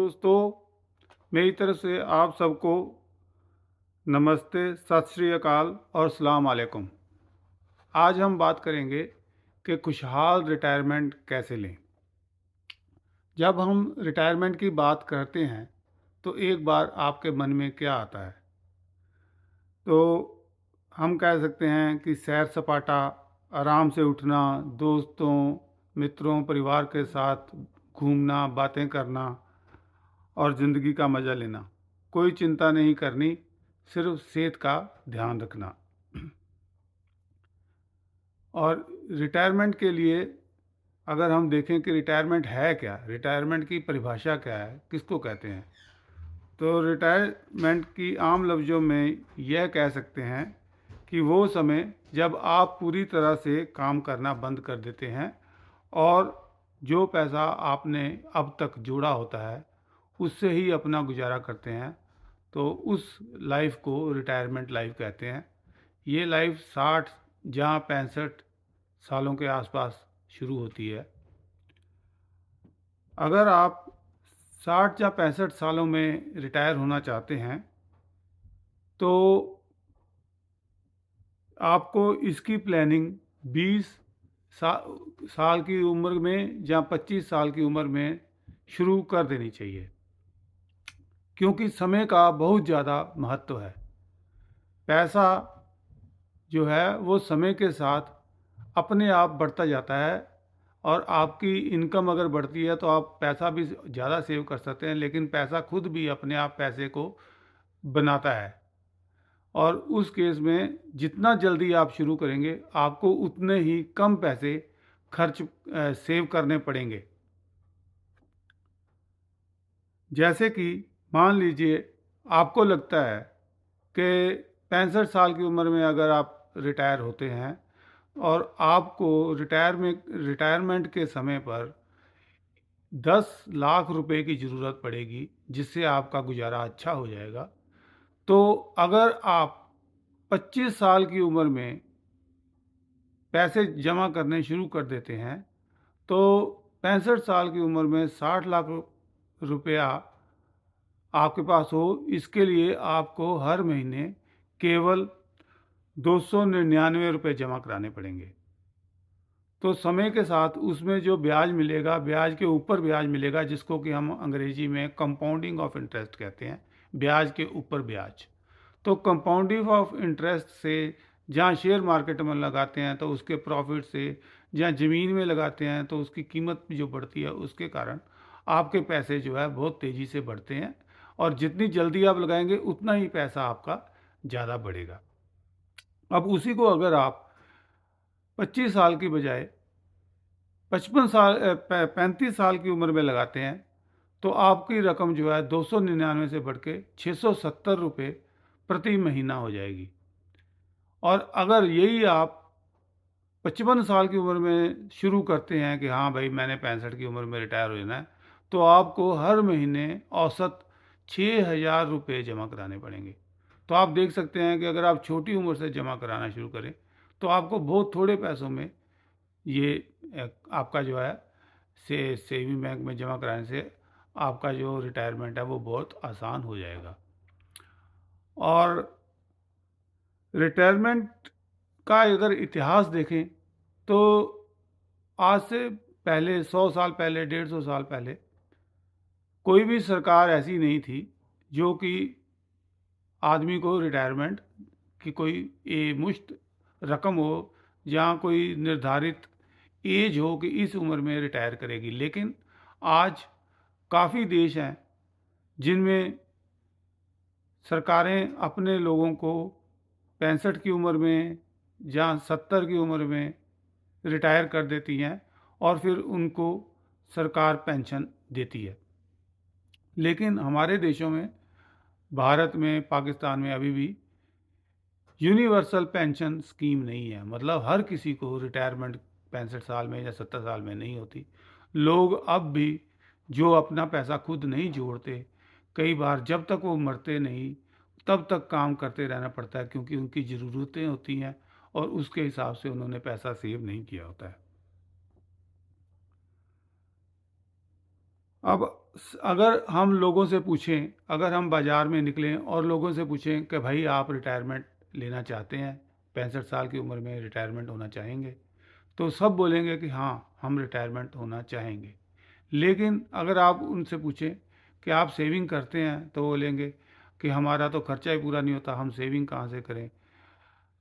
दोस्तों, मेरी तरफ से आप सबको नमस्ते, सत श्री अकाल और अस्सलाम वालेकुम। आज हम बात करेंगे कि खुशहाल रिटायरमेंट कैसे लें। जब हम रिटायरमेंट की बात करते हैं, तो एक बार आपके मन में क्या आता है? तो हम कह सकते हैं कि सैर-सपाटा, आराम से उठना, दोस्तों, मित्रों, परिवार के साथ घूमना, बातें करना और ज़िंदगी का मज़ा लेना। कोई चिंता नहीं करनी, सिर्फ़ सेहत का ध्यान रखना। और रिटायरमेंट के लिए अगर हम देखें कि रिटायरमेंट है क्या? रिटायरमेंट की परिभाषा क्या है? किसको कहते हैं? तो रिटायरमेंट की आम लफ्ज़ों में यह कह सकते हैं कि वो समय जब आप पूरी तरह से काम करना बंद कर देते हैं और जो पैसा आपने अब तक जोड़ा होता है, उससे ही अपना गुज़ारा करते हैं। तो उस लाइफ़ को रिटायरमेंट लाइफ़ कहते हैं। ये लाइफ़ 60 जहाँ 65 सालों के आसपास शुरू होती है। अगर आप 60 या 65 सालों में रिटायर होना चाहते हैं, तो आपको इसकी प्लानिंग 20 सा साल की उम्र में या 25 साल की उम्र में शुरू कर देनी चाहिए, क्योंकि समय का बहुत ज़्यादा महत्व है। पैसा जो है वो समय के साथ अपने आप बढ़ता जाता है और आपकी इनकम अगर बढ़ती है तो आप पैसा भी ज़्यादा सेव कर सकते हैं, लेकिन पैसा खुद भी अपने आप पैसे को बनाता है। और उस केस में जितना जल्दी आप शुरू करेंगे, आपको उतने ही कम पैसे सेव करने पड़ेंगे। जैसे कि मान लीजिए आपको लगता है कि 65 साल की उम्र में अगर आप रिटायर होते हैं और आपको रिटायरमेंट के समय पर 10 लाख रुपए की ज़रूरत पड़ेगी, जिससे आपका गुज़ारा अच्छा हो जाएगा। तो अगर आप 25 साल की उम्र में पैसे जमा करने शुरू कर देते हैं, तो 65 साल की उम्र में 60 लाख रुपया आपके पास हो, इसके लिए आपको हर महीने केवल 299 रुपये जमा कराने पड़ेंगे। तो समय के साथ उसमें जो ब्याज मिलेगा, ब्याज के ऊपर ब्याज मिलेगा, जिसको कि हम अंग्रेजी में कंपाउंडिंग ऑफ इंटरेस्ट कहते हैं, ब्याज के ऊपर ब्याज। तो कंपाउंडिंग ऑफ इंटरेस्ट से जहाँ शेयर मार्केट में लगाते हैं तो उसके प्रॉफिट से, जहाँ ज़मीन में लगाते हैं तो उसकी कीमत जो बढ़ती है, उसके कारण आपके पैसे जो है बहुत तेज़ी से बढ़ते हैं और जितनी जल्दी आप लगाएंगे उतना ही पैसा आपका ज़्यादा बढ़ेगा। अब उसी को अगर आप 25 साल की बजाय 35 साल की उम्र में लगाते हैं, तो आपकी रकम जो है 299 से बढ़ के 670 रुपये प्रति महीना हो जाएगी। और अगर यही आप 55 साल की उम्र में शुरू करते हैं कि हाँ भाई मैंने 65 की उम्र में रिटायर हो जाना है, तो आपको हर महीने औसत 6,000 रुपये जमा कराने पड़ेंगे। तो आप देख सकते हैं कि अगर आप छोटी उम्र से जमा कराना शुरू करें, तो आपको बहुत थोड़े पैसों में ये आपका जो है सेविंग बैंक में जमा कराने से आपका जो रिटायरमेंट है वो बहुत आसान हो जाएगा। और रिटायरमेंट का अगर इतिहास देखें, तो आज से पहले 100 साल पहले, 150 साल पहले कोई भी सरकार ऐसी नहीं थी जो कि आदमी को रिटायरमेंट की कोई मुश्त रकम हो, जहाँ कोई निर्धारित एज हो कि इस उम्र में रिटायर करेगी। लेकिन आज काफ़ी देश हैं जिनमें सरकारें अपने लोगों को 65 की उम्र में या 70 की उम्र में रिटायर कर देती हैं और फिर उनको सरकार पेंशन देती है। लेकिन हमारे देशों में, भारत में, पाकिस्तान में अभी भी यूनिवर्सल पेंशन स्कीम नहीं है। मतलब हर किसी को रिटायरमेंट 65 साल में या 70 साल में नहीं होती। लोग अब भी जो अपना पैसा खुद नहीं जोड़ते, कई बार जब तक वो मरते नहीं तब तक काम करते रहना पड़ता है, क्योंकि उनकी ज़रूरतें होती हैं और उसके हिसाब से उन्होंने पैसा सेव नहीं किया होता है। अब अगर हम लोगों से पूछें, अगर हम बाज़ार में निकलें और लोगों से पूछें कि भाई आप रिटायरमेंट लेना चाहते हैं, 65 साल की उम्र में रिटायरमेंट होना चाहेंगे, तो सब बोलेंगे कि हाँ, हम रिटायरमेंट होना चाहेंगे। लेकिन अगर आप उनसे पूछें कि आप सेविंग करते हैं, तो बोलेंगे कि हमारा तो खर्चा ही पूरा नहीं होता, हम सेविंग कहाँ से करें।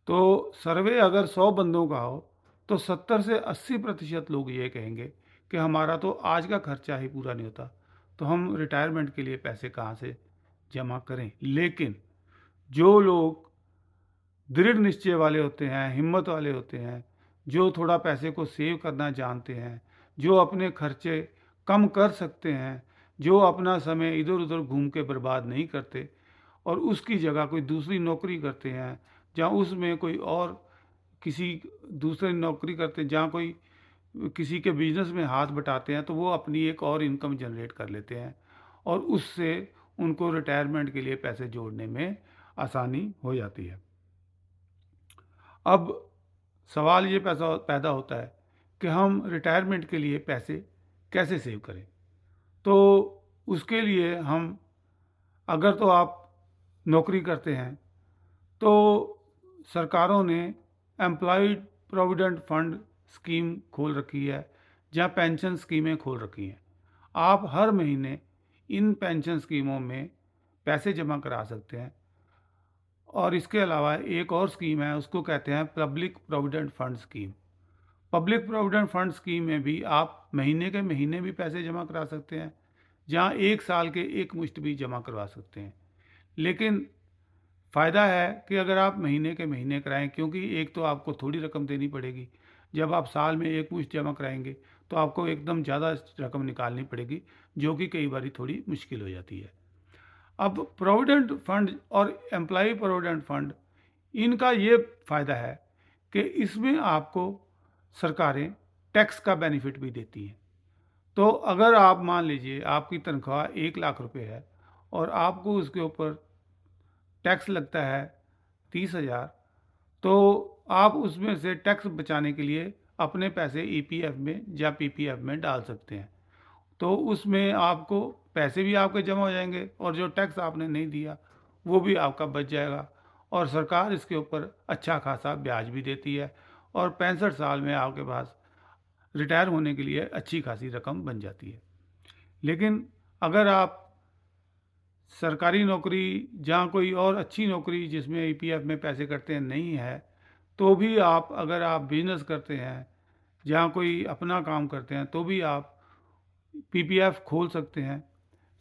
तो सर्वे अगर 100 बंदों का हो, तो 70 से 80% लोग ये कहेंगे कि हमारा तो आज का खर्चा ही पूरा नहीं होता, तो हम रिटायरमेंट के लिए पैसे कहाँ से जमा करें। लेकिन जो लोग दृढ़ निश्चय वाले होते हैं, हिम्मत वाले होते हैं, जो थोड़ा पैसे को सेव करना जानते हैं, जो अपने खर्चे कम कर सकते हैं, जो अपना समय इधर उधर घूम के बर्बाद नहीं करते और उसकी जगह कोई दूसरी नौकरी करते हैं, जहाँ उसमें कोई और किसी दूसरी नौकरी करते हैं, जहाँ कोई किसी के बिजनेस में हाथ बटाते हैं, तो वो अपनी एक और इनकम जनरेट कर लेते हैं और उससे उनको रिटायरमेंट के लिए पैसे जोड़ने में आसानी हो जाती है। अब सवाल ये पैसा पैदा होता है कि हम रिटायरमेंट के लिए पैसे कैसे सेव करें। तो उसके लिए हम, अगर तो आप नौकरी करते हैं, तो सरकारों ने एम्प्लॉयड प्रोविडेंट फंड स्कीम खोल रखी है, जहाँ पेंशन स्कीमें खोल रखी हैं। आप हर महीने इन पेंशन स्कीमों में पैसे जमा करा सकते हैं। और इसके अलावा एक और स्कीम है, उसको कहते हैं public provident fund scheme. Public provident fund scheme में भी आप महीने के महीने भी पैसे जमा करा सकते हैं, जहाँ एक साल के एक मुश्त भी जमा करवा सकते हैं। लेकिन फ़ायदा है कि अगर आप महीने के महीने कराएं, क्योंकि एक तो आपको थोड़ी रकम देनी पड़ेगी। जब आप साल में एक मुश्त जमा कराएंगे, तो आपको एकदम ज़्यादा रकम निकालनी पड़ेगी, जो कि कई बार थोड़ी मुश्किल हो जाती है। अब प्रोविडेंट फंड और एम्प्लॉय प्रोविडेंट फंड, इनका ये फ़ायदा है कि इसमें आपको सरकारें टैक्स का बेनिफिट भी देती हैं। तो अगर आप मान लीजिए आपकी तनख्वाह 1 लाख रुपए है और आपको उसके ऊपर टैक्स लगता है 30,000, तो आप उसमें से टैक्स बचाने के लिए अपने पैसे ईपीएफ में या पीपीएफ में डाल सकते हैं। तो उसमें आपको पैसे भी आपके जमा हो जाएंगे और जो टैक्स आपने नहीं दिया वो भी आपका बच जाएगा, और सरकार इसके ऊपर अच्छा खासा ब्याज भी देती है और 65 साल में आपके पास रिटायर होने के लिए अच्छी खासी रकम बन जाती है। लेकिन अगर आप सरकारी नौकरी, जहाँ कोई और अच्छी नौकरी जिसमें ईपीएफ में पैसे कटते हैं नहीं है, तो भी आप, अगर आप बिजनेस करते हैं, जहाँ कोई अपना काम करते हैं, तो भी आप पीपीएफ खोल सकते हैं।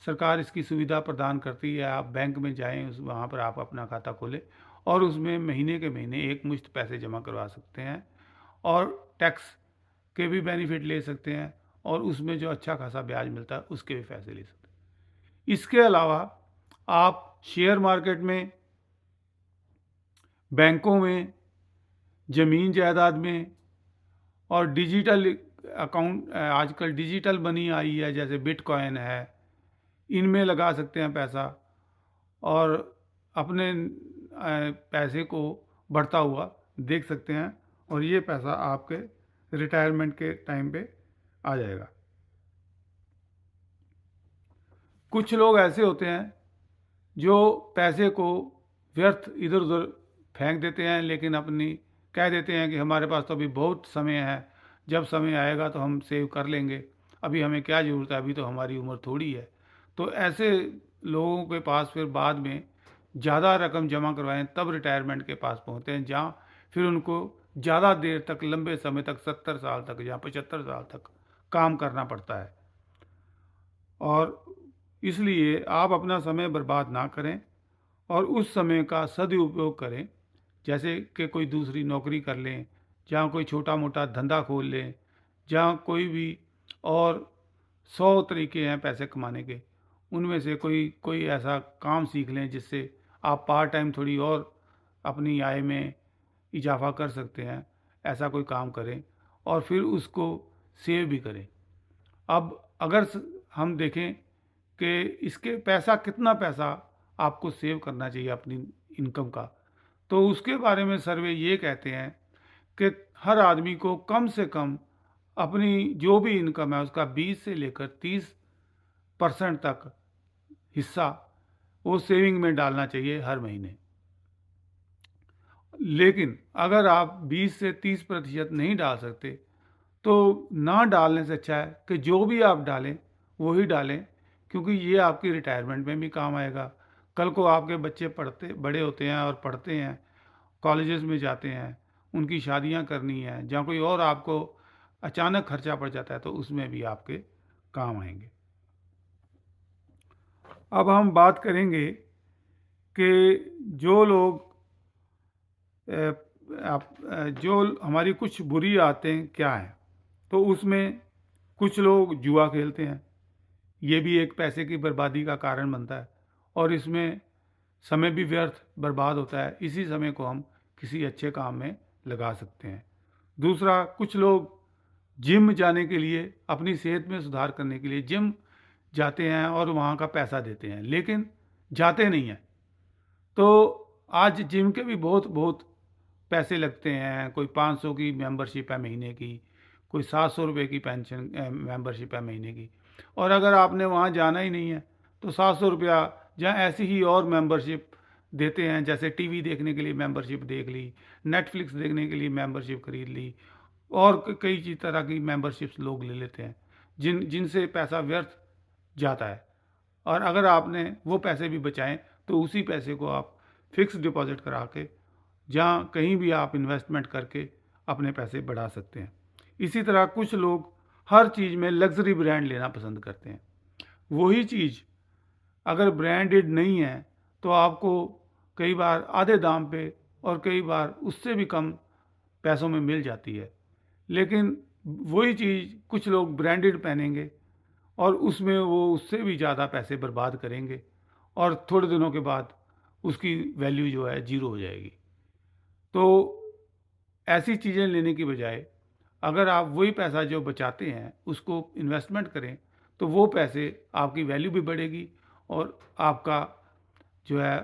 सरकार इसकी सुविधा प्रदान करती है। आप बैंक में जाएं, उस वहाँ पर आप अपना खाता खोलें और उसमें महीने के महीने एक मुश्त पैसे जमा करवा सकते हैं और टैक्स के भी बेनिफिट ले सकते हैं और उसमें जो अच्छा खासा ब्याज मिलता है उसके भी पैसे ले सकते हैं। इसके अलावा आप शेयर मार्केट में, बैंकों में, ज़मीन जायदाद में और डिजिटल अकाउंट, आजकल डिजिटल मनी आई है जैसे बिटकॉइन है, इनमें लगा सकते हैं पैसा और अपने पैसे को बढ़ता हुआ देख सकते हैं और ये पैसा आपके रिटायरमेंट के टाइम पे आ जाएगा। कुछ लोग ऐसे होते हैं जो पैसे को व्यर्थ इधर उधर फेंक देते हैं, लेकिन अपनी कह देते हैं कि हमारे पास तो अभी बहुत समय है, जब समय आएगा तो हम सेव कर लेंगे, अभी हमें क्या ज़रूरत है, अभी तो हमारी उम्र थोड़ी है। तो ऐसे लोगों के पास फिर बाद में ज़्यादा रकम जमा करवाएं तब रिटायरमेंट के पास पहुंचते हैं, जहाँ फिर उनको ज़्यादा देर तक, लंबे समय तक, 70 साल तक या 75 साल तक काम करना पड़ता है। और इसलिए आप अपना समय बर्बाद ना करें और उस समय का सदुपयोग करें, जैसे कि कोई दूसरी नौकरी कर लें, जहाँ कोई छोटा मोटा धंधा खोल लें, जहाँ कोई भी और 100 तरीके हैं पैसे कमाने के, उनमें से कोई कोई ऐसा काम सीख लें जिससे आप पार्ट टाइम थोड़ी और अपनी आय में इजाफा कर सकते हैं। ऐसा कोई काम करें और फिर उसको सेव भी करें। अब अगर हम देखें कि इसके पैसा, कितना पैसा आपको सेव करना चाहिए अपनी इनकम का, तो उसके बारे में सर्वे ये कहते हैं कि हर आदमी को कम से कम अपनी जो भी इनकम है उसका 20 से लेकर 30 परसेंट तक हिस्सा वो सेविंग में डालना चाहिए हर महीने। लेकिन अगर आप 20 से 30% नहीं डाल सकते तो ना डालने से अच्छा है कि जो भी आप डालें वही डालें, क्योंकि ये आपकी रिटायरमेंट में भी काम आएगा। कल को आपके बच्चे पढ़ते बड़े होते हैं और पढ़ते हैं, कॉलेजेस में जाते हैं, उनकी शादियां करनी है, जहाँ कोई और आपको अचानक खर्चा पड़ जाता है तो उसमें भी आपके काम आएंगे। अब हम बात करेंगे कि जो लोग जो हमारी कुछ बुरी आदतें क्या हैं, तो उसमें कुछ लोग जुआ खेलते हैं। ये भी एक पैसे की बर्बादी का कारण बनता है और इसमें समय भी व्यर्थ बर्बाद होता है। इसी समय को हम किसी अच्छे काम में लगा सकते हैं। दूसरा, कुछ लोग जिम जाने के लिए, अपनी सेहत में सुधार करने के लिए जिम जाते हैं और वहाँ का पैसा देते हैं, लेकिन जाते नहीं हैं। तो आज जिम के भी बहुत बहुत पैसे लगते हैं। कोई 500 की मेंबरशिप है महीने की, कोई 700 रुपये की पेंशन मेंबरशिप है महीने की। और अगर आपने वहाँ जाना ही नहीं है तो 700 रुपया, जहाँ ऐसी ही और मेंबरशिप देते हैं, जैसे टीवी देखने के लिए मेंबरशिप देख ली, नेटफ्लिक्स देखने के लिए मेंबरशिप खरीद ली, और कई चीज तरह की मेंबरशिप्स लोग ले लेते हैं जिनसे पैसा व्यर्थ जाता है। और अगर आपने वो पैसे भी बचाएं तो उसी पैसे को आप फिक्स डिपॉजिट करा के जहाँ कहीं भी आप इन्वेस्टमेंट करके अपने पैसे बढ़ा सकते हैं। इसी तरह कुछ लोग हर चीज़ में लग्जरी ब्रांड लेना पसंद करते हैं। वही चीज़ अगर ब्रांडेड नहीं है तो आपको कई बार आधे दाम पे और कई बार उससे भी कम पैसों में मिल जाती है। लेकिन वही चीज़ कुछ लोग ब्रांडेड पहनेंगे और उसमें वो उससे भी ज़्यादा पैसे बर्बाद करेंगे और थोड़े दिनों के बाद उसकी वैल्यू जो है जीरो हो जाएगी। तो ऐसी चीज़ें लेने की बजाय अगर आप वही पैसा जो बचाते हैं उसको इन्वेस्टमेंट करें तो वो पैसे आपकी वैल्यू भी बढ़ेगी और आपका जो है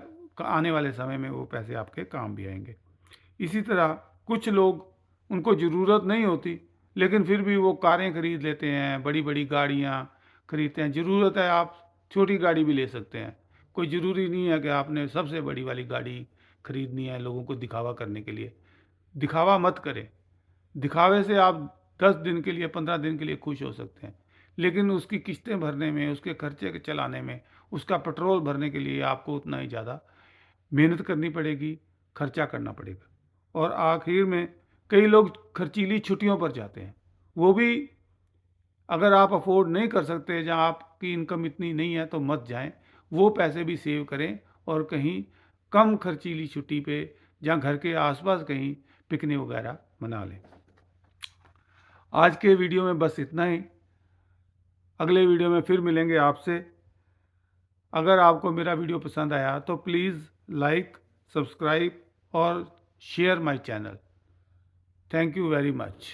आने वाले समय में वो पैसे आपके काम भी आएंगे। इसी तरह कुछ लोग, उनको ज़रूरत नहीं होती लेकिन फिर भी वो कारें खरीद लेते हैं, बड़ी बड़ी गाड़ियाँ खरीदते हैं। ज़रूरत है आप छोटी गाड़ी भी ले सकते हैं। कोई ज़रूरी नहीं है कि आपने सबसे बड़ी वाली गाड़ी खरीदनी है लोगों को दिखावा करने के लिए। दिखावा मत करें। दिखावे से आप 10 दिन के लिए, 15 दिन के लिए खुश हो सकते हैं, लेकिन उसकी किस्तें भरने में, उसके खर्चे के चलाने में, उसका पेट्रोल भरने के लिए आपको उतना ही ज़्यादा मेहनत करनी पड़ेगी, खर्चा करना पड़ेगा। और आखिर में कई लोग खर्चीली छुट्टियों पर जाते हैं। वो भी अगर आप अफोर्ड नहीं कर सकते, जहाँ आपकी इनकम इतनी नहीं है, तो मत जाएं। वो पैसे भी सेव करें और कहीं कम खर्चीली छुट्टी पे, जहाँ घर के आसपास कहीं पिकनिक वगैरह मना लें। आज के वीडियो में बस इतना ही। अगले वीडियो में फिर मिलेंगे आपसे। अगर आपको मेरा वीडियो पसंद आया तो प्लीज़ लाइक, सब्सक्राइब और share my channel. Thank you very much.